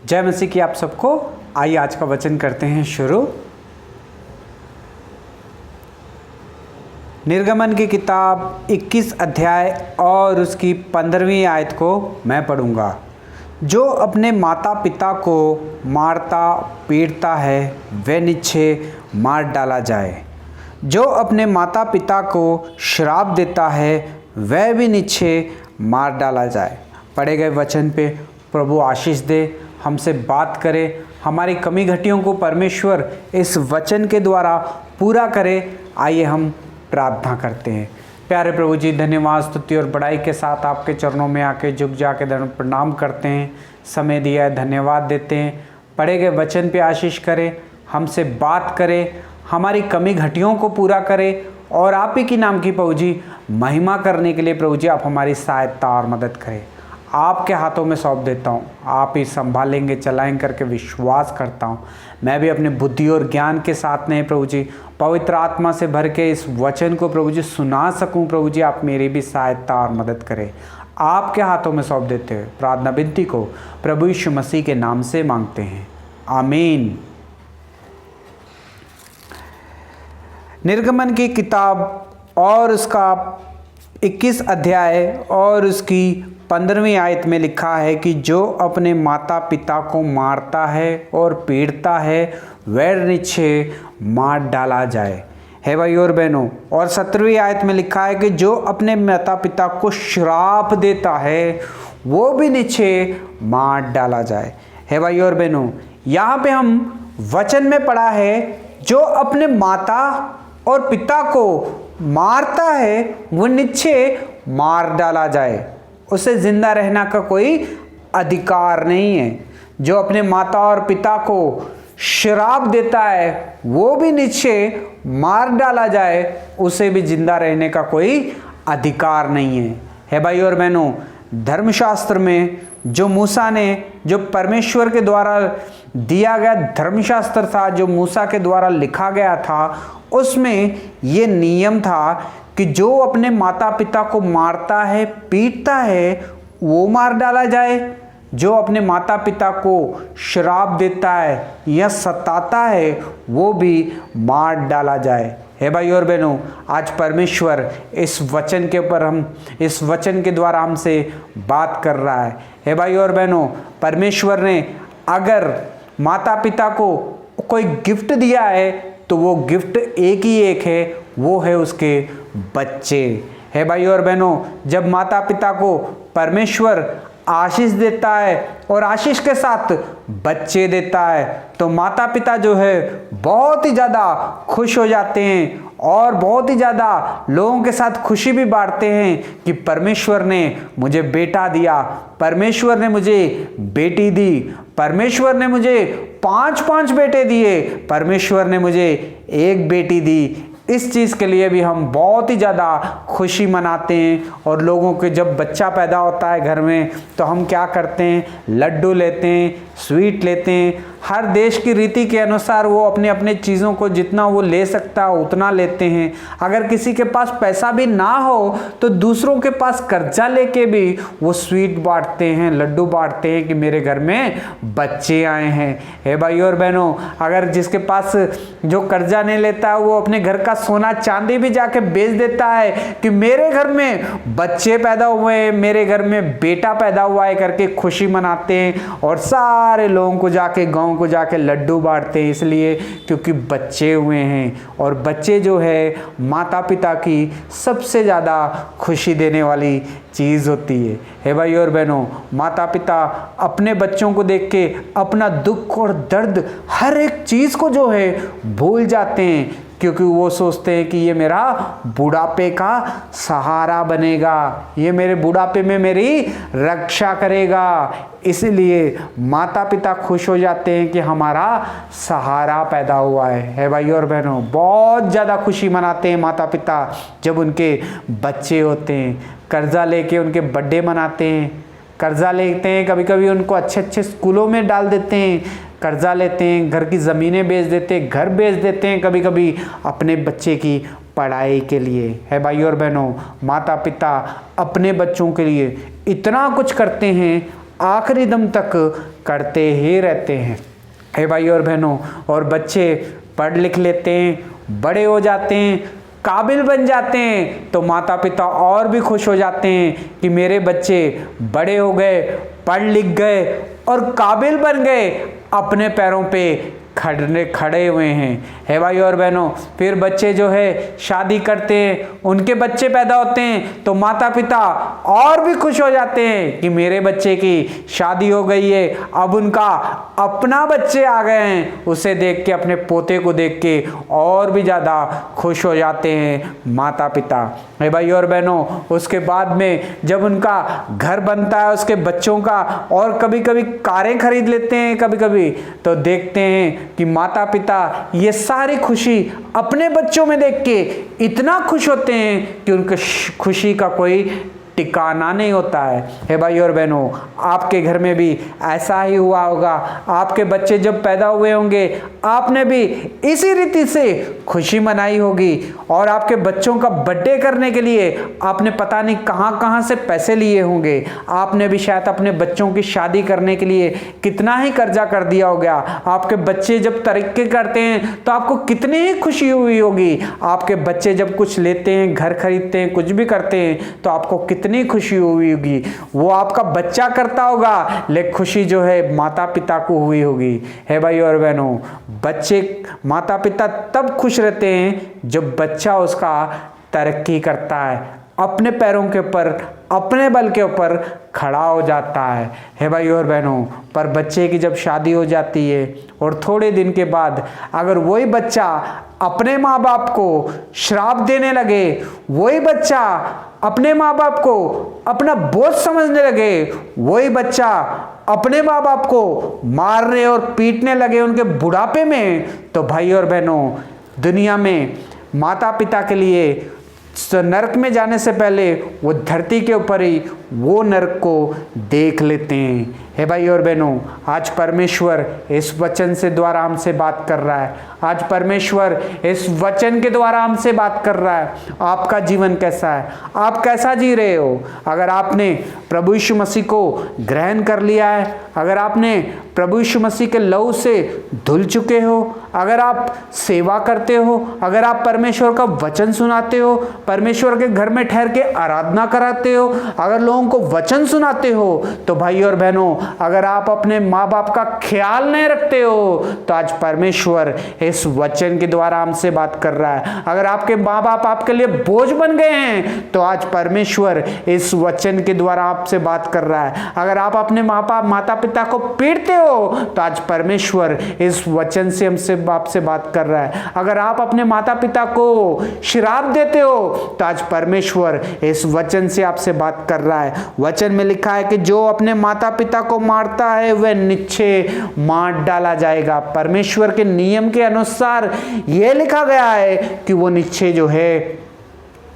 जय मसीह की आप सबको। आइए आज का वचन करते हैं शुरू। निर्गमन की किताब 21 अध्याय और उसकी 15वीं आयत को मैं पढ़ूंगा। जो अपने माता पिता को मारता पीटता है वह निश्चय मार डाला जाए। जो अपने माता पिता को श्राप देता है वह भी निश्चय मार डाला जाए। पढ़े गए वचन पे प्रभु आशीष दे, हमसे बात करे, हमारी कमी घटियों को परमेश्वर इस वचन के द्वारा पूरा करे। आइए हम प्रार्थना करते हैं। प्यारे प्रभु जी, धन्यवाद स्तुति और बड़ाई के साथ आपके चरणों में आके झुक जाके प्रणाम करते हैं। समय दिया है, धन्यवाद देते हैं। पढ़े गए वचन पे आशीष करें, हमसे बात करें, हमारी कमी घटियों को पूरा करें और आप ही की नाम की प्रभु जी महिमा करने के लिए प्रभु जी आप हमारी सहायता और मदद करें। आपके हाथों में सौंप देता हूँ, आप ही संभालेंगे चलाएंगे करके विश्वास करता हूँ। मैं भी अपनी बुद्धि और ज्ञान के साथ नहीं प्रभु जी, पवित्र आत्मा से भर के इस वचन को प्रभु जी सुना सकूँ। प्रभु जी आप मेरी भी सहायता और मदद करें। आपके हाथों में सौंप देते हुए प्रार्थना विनती को प्रभु यीशु मसीह के नाम से मांगते हैं, आमीन। निर्गमन की किताब और उसका 21 अध्याय और उसकी 15वीं आयत में लिखा है कि जो अपने माता पिता को मारता है और पीटता है वह निश्चय मार डाला जाए। है भाई और बहनों, और 17वीं आयत में लिखा है कि जो अपने माता पिता को श्राप देता है वो भी निश्चय मार डाला जाए। है भाई और बहनों, यहाँ पे हम वचन में पढ़ा है जो अपने माता और पिता को मारता है वो निश्चय मार डाला जाए। उसे जिंदा रहना का कोई अधिकार नहीं है। जो अपने माता और पिता को श्राप देता है वो भी निश्चय मार डाला जाए, उसे भी जिंदा रहने का कोई अधिकार नहीं है। है भाई और बहनों, धर्मशास्त्र में जो मूसा ने, जो परमेश्वर के द्वारा दिया गया धर्मशास्त्र था, जो मूसा के द्वारा लिखा गया था, उसमें ये नियम था कि जो अपने माता पिता को मारता है पीटता है वो मार डाला जाए। जो अपने माता पिता को श्राप देता है या सताता है वो भी मार डाला जाए। है भाई और बहनों, आज परमेश्वर इस वचन के ऊपर इस वचन के द्वारा हमसे बात कर रहा है। है भाई और बहनों, परमेश्वर ने अगर माता पिता को कोई गिफ्ट दिया है तो वो गिफ्ट एक ही एक है, वो है उसके बच्चे। है भाई और बहनों, जब माता पिता को परमेश्वर आशीष देता है और आशीष के साथ बच्चे देता है तो माता पिता जो है बहुत ही ज़्यादा खुश हो जाते हैं और बहुत ही ज़्यादा लोगों के साथ खुशी भी बांटते हैं कि परमेश्वर ने मुझे बेटा दिया, परमेश्वर ने मुझे बेटी दी, परमेश्वर ने मुझे 5 बेटे दिए, परमेश्वर ने मुझे 1 बेटी दी। इस चीज़ के लिए भी हम बहुत ही ज़्यादा खुशी मनाते हैं। और लोगों के जब बच्चा पैदा होता है घर में तो हम क्या करते हैं, लड्डू लेते हैं, स्वीट लेते हैं। हर देश की रीति के अनुसार वो अपने अपने चीज़ों को जितना वो ले सकता है उतना लेते हैं। अगर किसी के पास पैसा भी ना हो तो दूसरों के पास कर्जा लेके भी वो स्वीट बांटते हैं, लड्डू बांटते हैं कि मेरे घर में बच्चे आए हैं। हे भाई और बहनों, अगर जिसके पास जो कर्जा नहीं लेता है वो अपने घर का सोना चांदी भी जाके बेच देता है कि मेरे घर में बच्चे पैदा हुए हैं, मेरे घर में बेटा पैदा हुआ है करके खुशी मनाते हैं और सारे लोगों को जाके, गाँव को जाके लड्डू बांटते हैं, इसलिए क्योंकि बच्चे हुए हैं। और बच्चे जो है माता पिता की सबसे ज़्यादा खुशी देने वाली चीज़ होती है। हे भाई और बहनों, माता पिता अपने बच्चों को देख के अपना दुख और दर्द हर एक चीज़ को जो है भूल जाते हैं क्योंकि वो सोचते हैं कि ये मेरा बुढ़ापे का सहारा बनेगा, ये मेरे बुढ़ापे में मेरी रक्षा करेगा। इसलिए माता पिता खुश हो जाते हैं कि हमारा सहारा पैदा हुआ है भाई और बहनों, बहुत ज़्यादा खुशी मनाते हैं माता पिता जब उनके बच्चे होते हैं। कर्जा लेके उनके बर्थडे मनाते हैं, कर्जा लेते हैं, कभी कभी उनको अच्छे अच्छे स्कूलों में डाल देते हैं, कर्जा लेते हैं, घर की ज़मीनें बेच देते हैं, घर बेच देते हैं कभी कभी अपने बच्चे की पढ़ाई के लिए। है भाई और बहनों, माता पिता अपने बच्चों के लिए इतना कुछ करते हैं आखिरी दम तक करते ही रहते हैं। हे भाई और बहनों, और बच्चे पढ़ लिख लेते हैं, बड़े हो जाते हैं, काबिल बन जाते हैं, तो माता पिता और भी खुश हो जाते हैं कि मेरे बच्चे बड़े हो गए, पढ़ लिख गए और काबिल बन गए, अपने पैरों पे खड़े हुए हैं। है भाई और बहनों, फिर बच्चे जो है शादी करते हैं, उनके बच्चे पैदा होते हैं, तो माता पिता और भी खुश हो जाते हैं कि मेरे बच्चे की शादी हो गई है, अब उनका अपना बच्चे आ गए हैं। उसे देख के, अपने पोते को देख के और भी ज़्यादा खुश हो जाते हैं माता पिता। है भाई और बहनों, उसके बाद में जब उनका घर बनता है उसके बच्चों का, और कभी कभी कारें खरीद लेते हैं कभी कभी, तो देखते हैं कि माता पिता ये सारी खुशी अपने बच्चों में देख के इतना खुश होते हैं कि उनके खुशी का कोई ठिकाना नहीं होता है। हे भाई और बहनों, आपके घर में भी ऐसा ही हुआ होगा। आपके बच्चे जब पैदा हुए होंगे, आपने भी इसी रीति से खुशी मनाई होगी, और आपके बच्चों का बर्थडे करने के लिए आपने पता नहीं कहाँ कहाँ से पैसे लिए होंगे। आपने भी शायद अपने बच्चों की शादी करने के लिए कितना ही कर्जा कर दिया होगा। आपके बच्चे जब तरक्की करते हैं तो आपको कितनी ही खुशी हुई होगी। आपके बच्चे जब कुछ लेते हैं, घर खरीदते हैं, कुछ भी करते हैं, तो आपको कितनी खुशी हुई होगी। वो आपका बच्चा करता होगा, लेकिन खुशी जो है माता पिता को हुई होगी। है भाई और बहनों, बच्चे माता पिता तब खुश रहते हैं जब बच्चा उसका तरक्की करता है, अपने पैरों के ऊपर, अपने बल के ऊपर खड़ा हो जाता है भाई और बहनों। पर बच्चे की जब शादी हो जाती है और थोड़े दिन के बाद अगर वही बच्चा अपने माँ बाप को श्राप देने लगे, वही बच्चा अपने माँ बाप को अपना बोझ समझने लगे, वही बच्चा अपने माँ बाप को मारने और पीटने लगे उनके बुढ़ापे में, तो भाई और बहनों, दुनिया में माता पिता के लिए नरक में जाने से पहले वो धरती के ऊपर ही वो नरक को देख लेते हैं। हे भाई और बहनों, आज परमेश्वर इस वचन से द्वारा हमसे बात कर रहा है। आज परमेश्वर इस वचन के द्वारा हमसे बात कर रहा है। आपका जीवन कैसा है? आप कैसा जी रहे हो? अगर आपने प्रभु यीशु मसीह को ग्रहण कर लिया है, अगर आपने प्रभु यीशु मसीह के लहू से धुल चुके हो, अगर आप सेवा करते हो, अगर आप परमेश्वर का वचन सुनाते हो, परमेश्वर के घर में ठहर के आराधना कराते हो, अगर लोगों को वचन सुनाते हो, तो भाई और बहनों, अगर आप अपने माँ बाप का ख्याल नहीं रखते हो, तो आज परमेश्वर इस वचन के द्वारा हमसे बात कर रहा है। अगर आपके माँ बाप आपके लिए बोझ बन गए हैं, तो आज परमेश्वर इस वचन के द्वारा आपसे बात कर रहा है। अगर आप अपने माता पिता को पीटते हो, तो आज परमेश्वर इस वचन से हमसे आपसे बात कर रहा है। अगर आप अपने माता पिता को श्राप देते हो, तो आज परमेश्वर इस वचन से आपसे बात कर रहा है। वचन में लिखा है कि जो अपने माता पिता को मारता है वह निश्चय मार डाला जाएगा। परमेश्वर के नियम के अनुसार यह लिखा गया है कि वो निश्चय जो है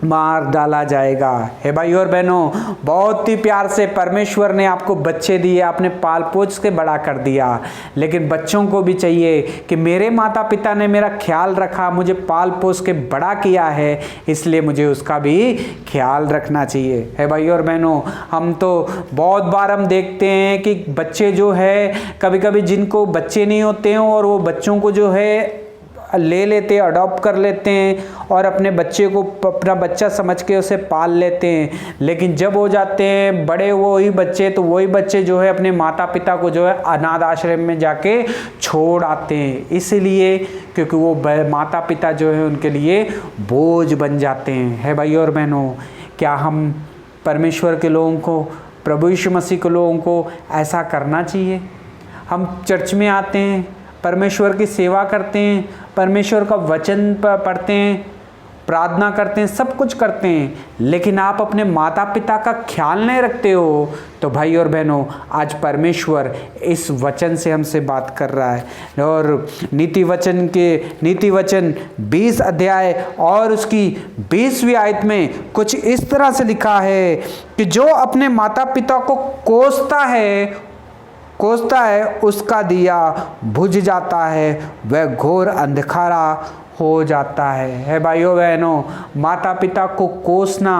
मार डाला जाएगा। हे भाई और बहनों, बहुत ही प्यार से परमेश्वर ने आपको बच्चे दिए, आपने पाल पोस के बड़ा कर दिया, लेकिन बच्चों को भी चाहिए कि मेरे माता पिता ने मेरा ख्याल रखा, मुझे पाल पोस के बड़ा किया है, इसलिए मुझे उसका भी ख्याल रखना चाहिए। हे भाई और बहनों, हम तो बहुत बार हम देखते हैं कि बच्चे जो है, कभी कभी जिनको बच्चे नहीं होते हैं और वो बच्चों को जो है ले लेते हैं, अडॉप्ट कर लेते हैं और अपने बच्चे को अपना बच्चा समझ के उसे पाल लेते हैं, लेकिन जब हो जाते हैं बड़े वही बच्चे, तो वही बच्चे जो है अपने माता पिता को जो है अनाथ आश्रम में जाके छोड़ आते हैं, इसलिए क्योंकि वो माता पिता जो है उनके लिए बोझ बन जाते हैं। है भाई और बहनों, क्या हम परमेश्वर के लोगों को, प्रभु यीशु मसीह के लोगों को ऐसा करना चाहिए? हम चर्च में आते हैं, परमेश्वर की सेवा करते हैं, परमेश्वर का वचन पढ़ते हैं, प्रार्थना करते हैं, सब कुछ करते हैं, लेकिन आप अपने माता पिता का ख्याल नहीं रखते हो, तो भाई और बहनों, आज परमेश्वर इस वचन से हमसे बात कर रहा है। और नीति वचन 20 अध्याय और उसकी 20वीं आयत में कुछ इस तरह से लिखा है कि जो अपने माता पिता को कोसता है उसका दिया बुझ जाता है, वह घोर अंधकारा हो जाता है। भाइयों बहनों, माता पिता को कोसना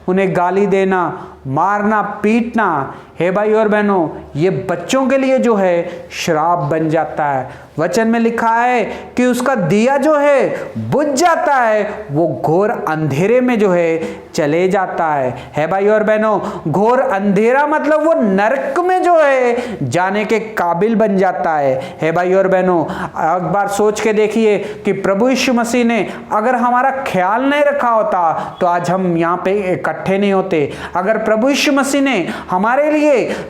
उन्हें गाली देना, मारना, पीटना, हे भाई और बहनों, ये बच्चों के लिए जो है श्राप बन जाता है। वचन में लिखा है कि उसका दिया जो है बुझ जाता है, वो घोर अंधेरे में जो है चले जाता है भाई और बहनों। घोर अंधेरा मतलब वो नरक में जो है जाने के काबिल बन जाता है भाई और बहनों। एक बार सोच के देखिए कि प्रभु यीशु मसीह ने अगर हमारा ख्याल नहीं रखा होता तो आज हम यहाँ पे इकट्ठे नहीं होते। अगर प्रभु यीशु मसीह ने हमारे लिए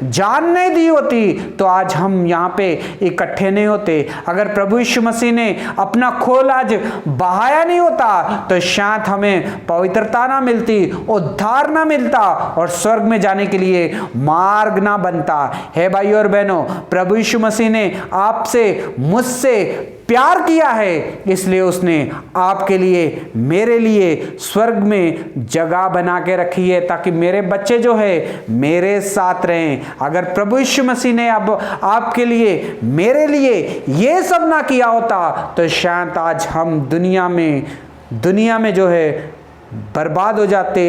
जान नहीं दी होती तो आज हम यहाँ पे इकट्ठे नहीं होते। अगर प्रभु यीशु मसीह ने अपना खून आज बहाया नहीं होता तो शायद हमें पवित्रता ना मिलती, उद्धार ना मिलता और स्वर्ग में जाने के लिए मार्ग ना बनता है भाई और बहनों। प्रभु यीशु मसीह ने आपसे, मुझसे प्यार किया है, इसलिए उसने आपके लिए, मेरे लिए स्वर्ग में जगह बना के रखी है ताकि मेरे बच्चे जो है मेरे साथ रहें। अगर प्रभु यीशु मसीह ने अब आपके लिए, मेरे लिए ये सब ना किया होता तो शायद आज हम दुनिया में जो है बर्बाद हो जाते,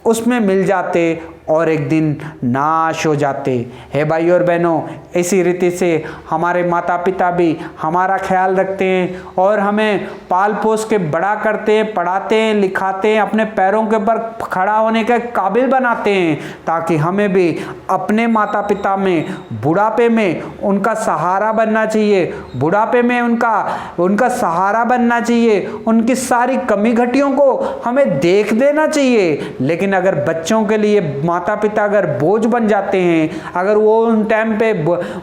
उसमें मिल जाते और एक दिन नाश हो जाते हैं भाई और बहनों। इसी रीति से हमारे माता पिता भी हमारा ख्याल रखते हैं और हमें पाल पोस के बड़ा करते हैं, पढ़ाते हैं, लिखाते हैं, अपने पैरों के ऊपर खड़ा होने के काबिल बनाते हैं ताकि हमें भी अपने माता पिता में बुढ़ापे में उनका सहारा बनना चाहिए। बुढ़ापे में उनका सहारा बनना चाहिए। उनकी सारी कमी घटियों को हमें देख देना चाहिए। लेकिन अगर बच्चों के लिए माता पिता अगर बोझ बन जाते हैं, अगर वो उन टाइम पे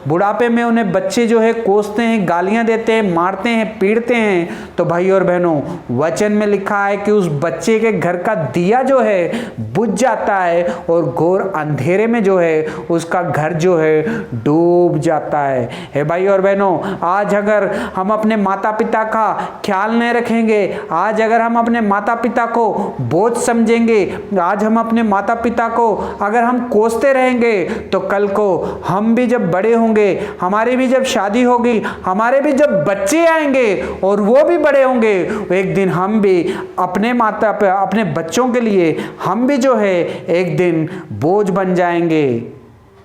बुढ़ापे में उन्हें बच्चे जो है कोसते हैं, गालियां देते हैं, मारते हैं, पीटते हैं, तो भाई और बहनों वचन में लिखा है कि उस बच्चे के घर का दिया जो है बुझ जाता है और घोर अंधेरे में जो है उसका घर जो है डूब जाता है भाई और बहनों। आज अगर हम अपने माता पिता का ख्याल नहीं रखेंगे, आज अगर हम अपने माता पिता को बोझ समझेंगे, आज हम अपने माता पिता को अगर हम कोसते रहेंगे तो कल को हम भी जब बड़े होंगे, हमारी भी जब शादी होगी, हमारे भी जब बच्चे आएंगे और वो भी बड़े होंगे, एक दिन हम भी अपने बच्चों के लिए हम भी जो है एक दिन बोझ बन जाएंगे।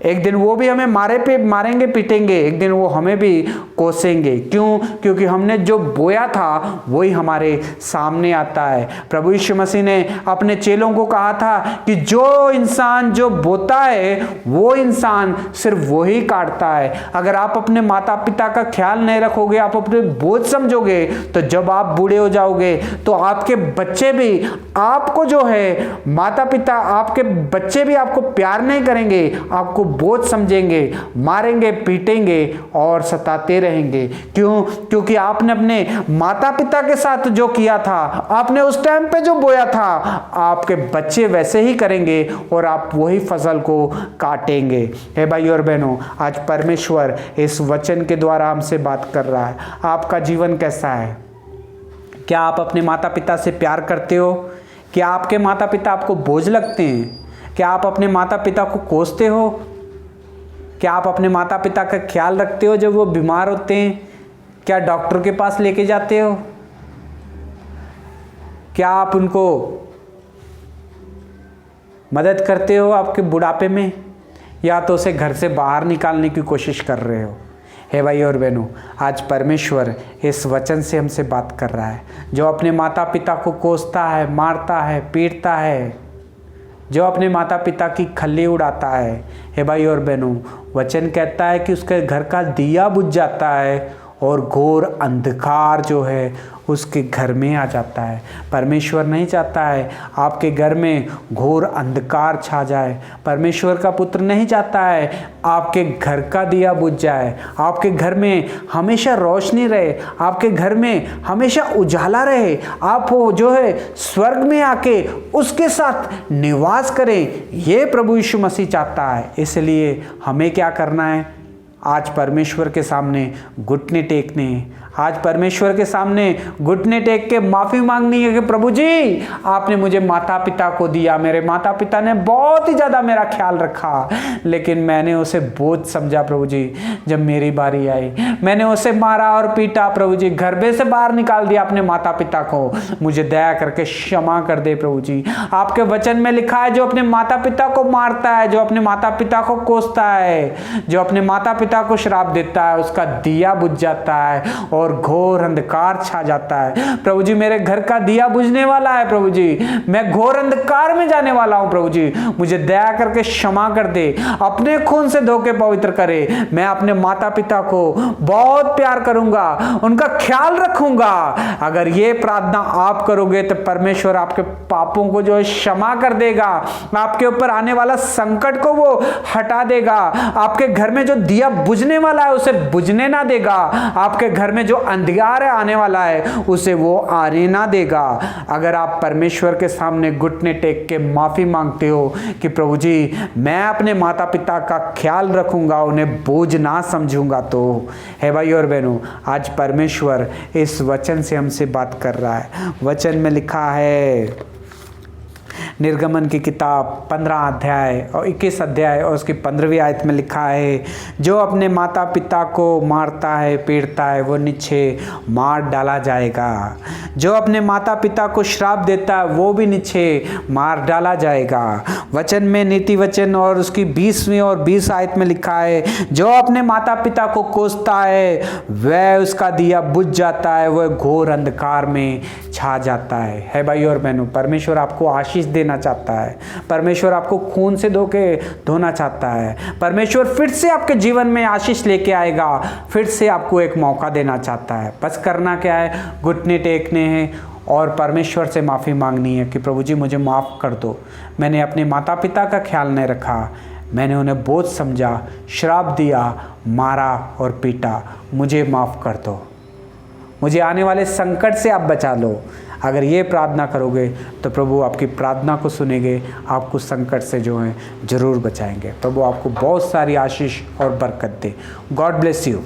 एक दिन वो भी हमें मारेंगे, पीटेंगे, एक दिन वो हमें भी कोसेंगे। क्यों? क्योंकि हमने जो बोया था वही हमारे सामने आता है। प्रभु यीशु मसीह ने अपने चेलों को कहा था कि जो इंसान जो बोता है वो इंसान सिर्फ वही काटता है। अगर आप अपने माता पिता का ख्याल नहीं रखोगे, आप अपने बोझ समझोगे, तो जब आप बूढ़े हो जाओगे तो आपके बच्चे भी आपको जो है, माता पिता आपके बच्चे भी आपको प्यार नहीं करेंगे, आपको बोझ समझेंगे, मारेंगे, पीटेंगे और सताते रहेंगे। क्यों? क्योंकि आपने अपने माता पिता के साथ जो किया था, आपने उस टाइम पे जो बोया था, आपके बच्चे वैसे ही करेंगे और आप वही फसल को काटेंगे। हे भाई और बहनों, आज परमेश्वर इस वचन के द्वारा हमसे बात कर रहा है। आपका जीवन कैसा है? क्या आप अपने माता पिता से प्यार करते हो? क्या आपके माता पिता आपको बोझ लगते हैं? क्या आप अपने माता पिता को कोसते हो? क्या आप अपने माता पिता का ख्याल रखते हो जब वो बीमार होते हैं? क्या डॉक्टर के पास लेके जाते हो? क्या आप उनको मदद करते हो आपके बुढ़ापे में, या तो उसे घर से बाहर निकालने की कोशिश कर रहे हो? हे भाई और बहनों, आज परमेश्वर इस वचन से हमसे बात कर रहा है। जो अपने माता पिता को कोसता है, मारता है, पीटता है, जो अपने माता पिता की खल्ली उड़ाता है, हे भाई और बहनों, वचन कहता है कि उसके घर का दिया बुझ जाता है और घोर अंधकार जो है उसके घर में आ जाता है। परमेश्वर नहीं चाहता है आपके घर में घोर अंधकार छा जाए। परमेश्वर का पुत्र नहीं चाहता है आपके घर का दिया बुझ जाए, आपके घर में हमेशा रोशनी रहे, आपके घर में हमेशा उजाला रहे, आप वो जो है स्वर्ग में आके उसके साथ निवास करें। ये प्रभु यीशु मसीह चाहता है। इसलिए हमें क्या करना है? आज परमेश्वर के सामने घुटने टेकने हैं, आज परमेश्वर के सामने घुटने टेक के माफ़ी मांगनी है कि प्रभु जी आपने मुझे माता पिता को दिया, मेरे माता पिता ने बहुत ही ज़्यादा मेरा ख्याल रखा, लेकिन मैंने उसे बोझ समझा प्रभु जी। जब मेरी बारी आई मैंने उसे मारा और पीटा प्रभु जी, घर से बाहर निकाल दिया अपने माता पिता को। मुझे दया करके क्षमा कर दे प्रभु जी। आपके वचन में लिखा है जो अपने माता पिता को मारता है, जो अपने माता पिता को कोसता है, जो अपने माता पिता को श्राप देता है, उसका दिया बुझ जाता है और घोर अंधकार छा जाता है। प्रभु जी मेरे घर का दिया बुझने वाला है प्रभु जी, मैं घोर अंधकार में जाने वाला हूं प्रभु जी। मुझे दया करके क्षमा कर दे, अपने खून से धो के पवित्र करे। मैं अपने माता पिता को बहुत प्यार करूंगा, उनका ख्याल रखूंगा। अगर ये प्रार्थना आप करोगे तो परमेश्वर आपके पापों को जो है क्षमा कर देगा, आपके ऊपर आने वाला संकट को वो हटा देगा, आपके घर में जो दिया बुझने वाला है उसे बुझने ना देगा, आपके घर में जो अंधकार है आने वाला है उसे वो आने ना देगा। अगर आप परमेश्वर के सामने घुटने टेक के माफी मांगते हो कि प्रभु जी मैं अपने माता पिता का ख्याल रखूंगा, उन्हें बोझ ना समझूंगा, तो है भाई और बहनों आज परमेश्वर इस वचन से हमसे बात कर रहा है। वचन में लिखा है निर्गमन की किताब 15 अध्याय और 21 अध्याय और उसकी 15वीं आयत में लिखा है जो अपने माता पिता को मारता है पीड़ता है वो निश्चय मार डाला जाएगा, जो अपने माता पिता को श्राप देता है वो भी निश्चय मार डाला जाएगा। वचन में नीति वचन और उसकी 20वीं और 20 आयत में लिखा है जो अपने माता पिता को कोसता है वह उसका दिया बुझ जाता है, वह घोर अंधकार में छा जाता है भाई और बहनों परमेश्वर आपको आशीष देना चाहता है, परमेश्वर आपको खून से धोना चाहता है, परमेश्वर फिर से आपके जीवन में आशीष लेके आएगा, फिर से आपको एक मौका देना चाहता है। बस करना क्या है, घुटने टेकने हैं और परमेश्वर से माफ़ी मांगनी है कि प्रभु जी मुझे माफ़ कर दो, मैंने अपने माता पिता का ख्याल नहीं रखा, मैंने उन्हें बोझ समझा, श्राप दिया, मारा और पीटा, मुझे माफ़ कर दो, मुझे आने वाले संकट से आप बचा लो। अगर ये प्रार्थना करोगे तो प्रभु आपकी प्रार्थना को सुनेंगे, आपको संकट से जो है ज़रूर बचाएंगे। प्रभु आपको बहुत सारी आशीष और बरकत दे। God bless you.